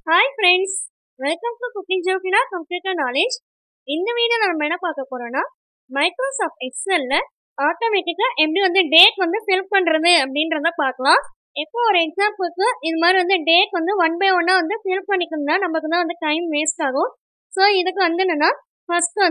Hi friends, welcome to Cooking Jokina Computer Knowledge. இந்த வீடியோல நம்ம என்ன பார்க்க போறோம்னா மைக்ரோசாஃப்ட் எக்ஸல்ல ஆட்டோமேட்டிக்கா எப்படி டேட் ஃபில் பண்றது அப்படின்றத பார்க்கலாம். இப்போ ஒரு எக்ஸாம்பிளுக்கு இது மாதிரி டேட் ஒன் பை ஒன்னா ஃபில் பண்ணிக்கணும்னா நமக்கு தான் டைம் வேஸ்ட் ஆகும். ஸோ இதுக்கு என்னன்னா ஃபர்ஸ்ட்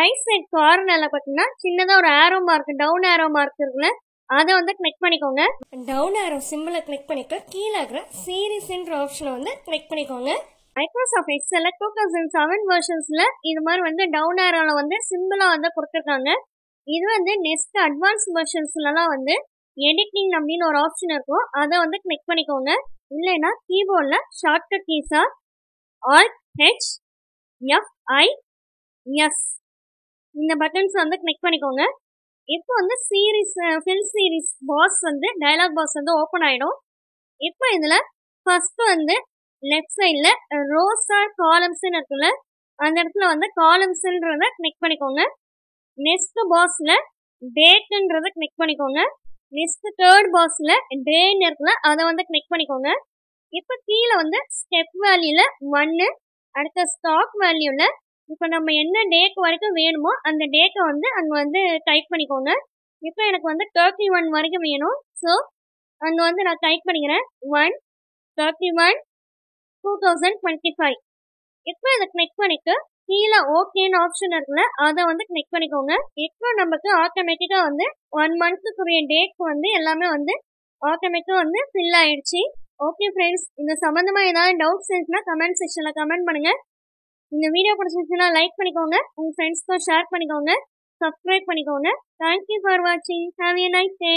ரைட் சைட் கார்னர்ல பார்த்தீங்கன்னா சின்னதா ஒரு arrow mark, down arrow mark இருக்குல்ல, அதை கிளிக் பண்ணிக்கோங்க. டவுன் ஆரோ சிம்பிளை கிளிக் பண்ணிட்டு கீழே இருக்கிற சீரீஸ்ன்ற ஆப்ஷனை கிளிக் பண்ணிக்கோங்க. மைக்ரோசாஃப்ட் எக்ஸல்ல 2007 வெர்ஷன்ஸ்ல இது மாதிரி டவுன் ஆரோல சிம்பிளா கொடுத்துருக்காங்க. இது நெக்ஸ்ட் அட்வான்ஸ் வெர்ஷன்ஸ்லாம் எடிட்டிங் அப்படின்னு ஒரு ஆப்ஷன் இருக்கும், அதை கிளிக் பண்ணிக்கோங்க. இல்லைன்னா கீபோர்ட்ல ஷார்ட்கட் கீஸா Alt H F I S இந்த பட்டன்ஸ் கிளிக் பண்ணிக்கோங்க. இப்போ series fill series box dialog box open ஆயிடும். இப்போ இதுல ஃபர்ஸ்ட் லெஃப்ட் சைட்ல ரோஸ் ஆர் காலம்ஸ் இருக்குல்ல, அந்த இடத்துல காலம்ஸ்ன்றத கிளிக் பண்ணிக்கோங்க. நெக்ஸ்ட் பாஸ்ல டேட்ன்றத கிளிக் பண்ணிக்கோங்க. நெக்ஸ்ட் தேர்ட் பாஸ்ல டேன்னு இருக்குல்ல, அதை கிளிக் பண்ணிக்கோங்க. இப்போ கீழே ஸ்டெப் வேல்யூல 1, அடுத்த ஸ்டாக் வேல்யூல இப்போ நம்ம என்ன டேட் வரைக்கும் வேணுமோ அந்த டேட்டை அங்கே டைப் பண்ணிக்கோங்க. இப்போ எனக்கு 31 வரைக்கும் வேணும். ஸோ அங்கே நான் டைப் பண்ணிக்கிறேன் 1/31/2025. இப்போ இதை கிளிக் பண்ணிட்டு கீழே ஓகேன்னு ஆப்ஷன் இருக்குல்ல, அதை கிளிக் பண்ணிக்கோங்க. இப்போ நமக்கு ஆட்டோமேட்டிக்காக 1 மந்த்துக்குரிய டேட் எல்லாமே ஆட்டோமேட்டிக்காக ஃபில் ஆயிடுச்சு. ஓகே ஃப்ரெண்ட்ஸ், இந்த சம்மந்தமாக ஏதாவது டவுட்ஸ் இருந்துச்சுன்னா கமெண்ட் செக்ஷனில் கமெண்ட் பண்ணுங்கள். இந்த வீடியோ பிடிச்சிருந்துச்சுன்னா லைக் பண்ணிக்கோங்க, உங்கள் ஃப்ரெண்ட்ஸ்க்கும் ஷேர் பண்ணிக்கோங்க, சப்ஸ்கிரைப் பண்ணிக்கோங்க. தேங்க்யூ ஃபார் வாட்சிங். Have a nice day.